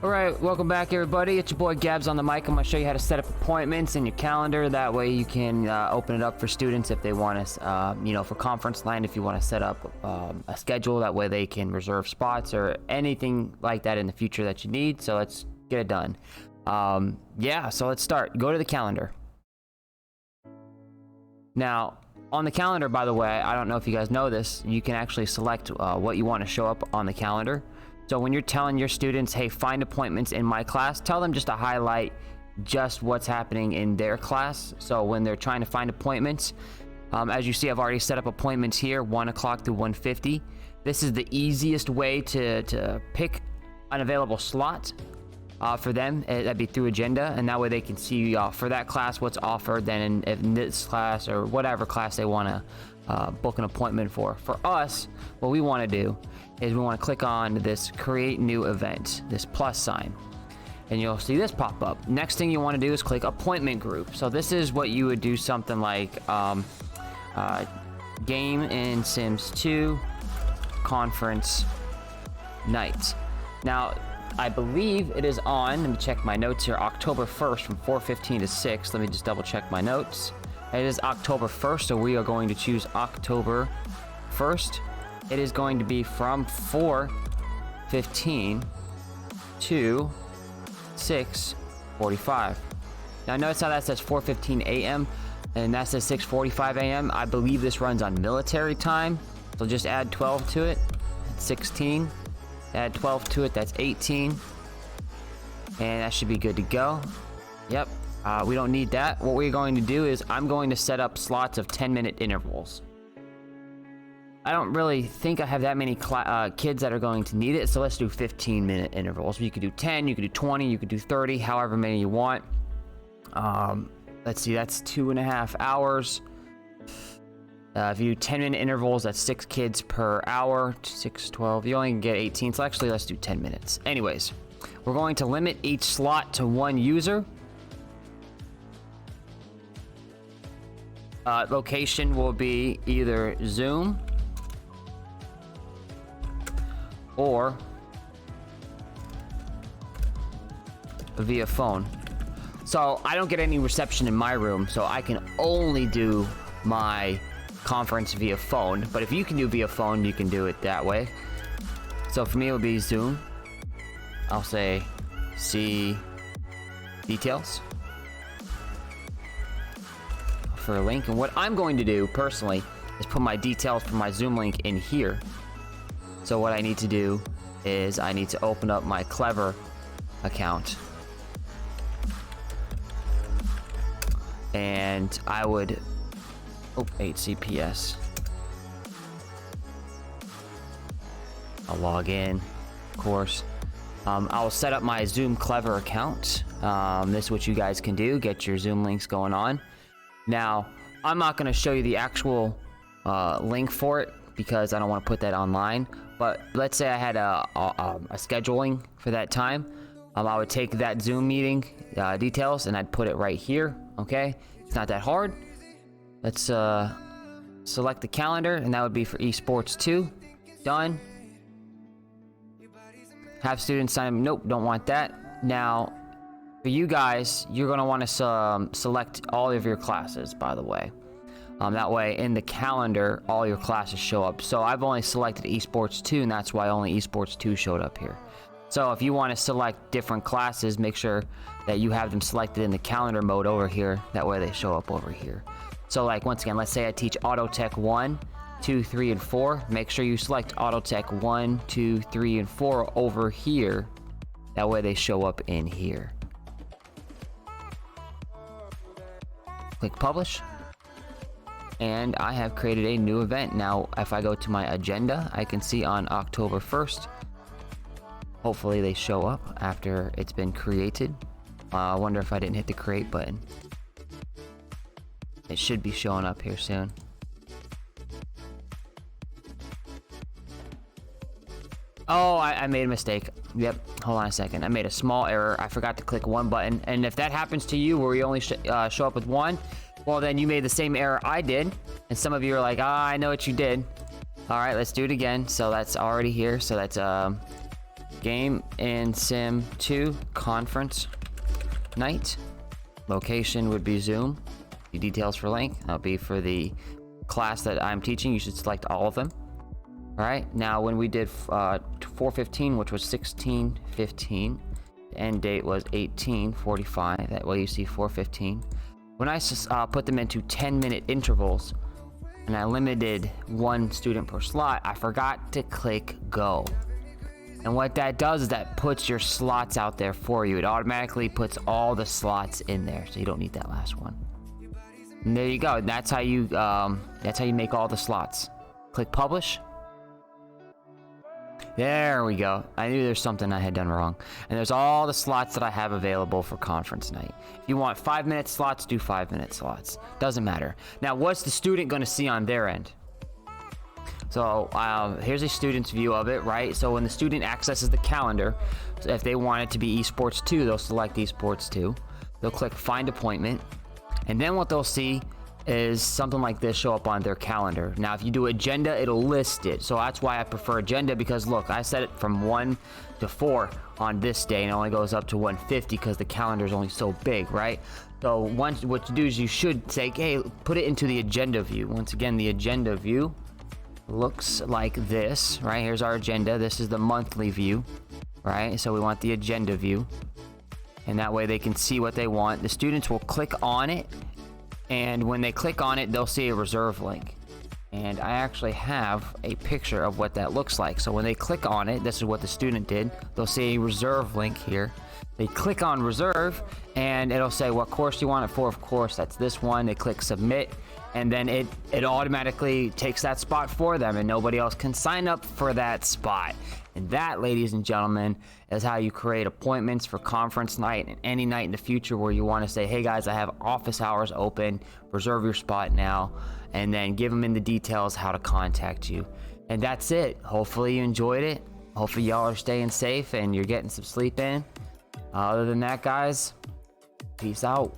Alright, welcome back everybody. It's your boy Gabs on the mic. I'm going to show you how to set up appointments in your calendar. That way you can open it up for students if they want to, for conference line, if you want to set up a schedule. That way they can reserve spots or anything like that in the future that you need. So let's get it done. So let's start. Go to the calendar. Now, on the calendar, by the way, I don't know if you guys know this, you can actually select what you want to show up on the calendar. So when you're telling your students, hey, find appointments in my class, tell them just to highlight just what's happening in their class. So when they're trying to find appointments, as you see, I've already set up appointments here, 1 o'clock through 1:50. This is the easiest way to pick an available slot for them. That'd be through agenda, and that way they can see for that class what's offered then in this class or whatever class they want to book an appointment for. For us, what we want to do is we want to click on this create new event, this plus sign, and you'll see this pop up. Next thing you want to do is click appointment group. So this is what you would do, something like game in Sims 2 conference night. Now I believe it is on, let me check my notes here, October 1st from 4:15 to 6. Let me just double check my notes. It is October 1st, so we are going to choose October 1st. It is going to be from 4:15 to 6:45. Now notice how that says 4:15 a.m. and that says 6:45 a.m. I believe this runs on military time, so just add 12 to it. That's 16. Add 12 to it, that's 18. And that should be good to go. Yep, we don't need that. What we're going to do is I'm going to set up slots of 10-minute intervals. I don't really think I have that many kids that are going to need it, so let's do 15-minute intervals. You could do 10, you could do 20, you could do 30, however many you want. Let's see, that's 2.5 hours. If you do 10-minute intervals, that's 6 kids per hour, 6, 12, you only can get 18, so actually let's do 10 minutes. Anyways, we're going to limit each slot to 1 user. Location will be either Zoom or via phone. So I don't get any reception in my room, so I can only do my conference via phone. But if you can do via phone, you can do it that way. So for me, it would be Zoom. I'll say see details for a link. And what I'm going to do personally is put my details for my Zoom link in here. So what I need to do is I need to open up my Clever account. And I would, HCPS. I'll log in, of course. I'll set up my Zoom Clever account. This is what you guys can do, get your Zoom links going on. Now, I'm not going to show you the actual link for it because I don't want to put that online. But let's say I had a scheduling for that time. I would take that Zoom meeting details and I'd put it right here. Okay, it's not that hard. Let's select the calendar, and that would be for esports 2. Done. Have students sign up. Nope, don't want that. Now, for you guys, you're going to want to select all of your classes, by the way. That way, in the calendar, all your classes show up. So I've only selected esports 2, and that's why only esports 2 showed up here. So if you want to select different classes, make sure that you have them selected in the calendar mode over here. That way they show up over here. So like, once again, let's say I teach Auto Tech 1, 2, 3, and 4. Make sure you select Auto Tech 1, 2, 3, and 4 over here. That way they show up in here. Click Publish. And I have created a new event. Now, if I go to my agenda, I can see on October 1st. Hopefully they show up after it's been created. I wonder if I didn't hit the create button. It should be showing up here soon. Oh, I made a mistake. Yep, hold on a second. I made a small error. I forgot to click one button. And if that happens to you where you only show up with one, well, then you made the same error I did. And some of you are like, I know what you did. All right, let's do it again. So that's already here. So that's Game and Sim 2 conference night. Location would be Zoom. The details for link, that'll be for the class that I'm teaching. You should select all of them. All right, now when we did 4:15, which was 16:15, the end date was 18:45. That way you see 4:15. When I put them into 10-minute intervals and I limited one student per slot, I forgot to click go. And what that does is that puts your slots out there for you. It automatically puts all the slots in there, so you don't need that last one. And there you go. That's how you make all the slots. Click publish. There we go. I knew there's something I had done wrong. And there's all the slots that I have available for conference night. If you want 5-minute slots, do 5-minute slots. Doesn't matter. Now, what's the student going to see on their end? So here's a student's view of it, right? So when the student accesses the calendar, so if they want it to be esports 2, they'll select esports 2. They'll click find appointment. And then what they'll see is something like this show up on their calendar. Now, if you do agenda, it'll list it. So that's why I prefer agenda, because look, I set it from 1 to 4 on this day, and it only goes up to 150 because the calendar is only so big, right? So what you do is you should say, hey, put it into the agenda view. Once again, the agenda view looks like this, right? Here's our agenda. This is the monthly view, right? So we want the agenda view, and that way they can see what they want. The students will click on it, and when they click on it, they'll see a reserve link. And I actually have a picture of what that looks like. So when they click on it, this is what the student did. They'll see a reserve link here. They click on reserve, and it'll say what course you want it for. Of course, that's this one. They click submit, and then it automatically takes that spot for them, and nobody else can sign up for that spot. And that, ladies and gentlemen, is how you create appointments for conference night and any night in the future where you want to say, hey guys, I have office hours open, reserve your spot now, and then give them in the details how to contact you. And that's it. Hopefully you enjoyed it. Hopefully y'all are staying safe and you're getting some sleep in. Other than that, guys, peace out.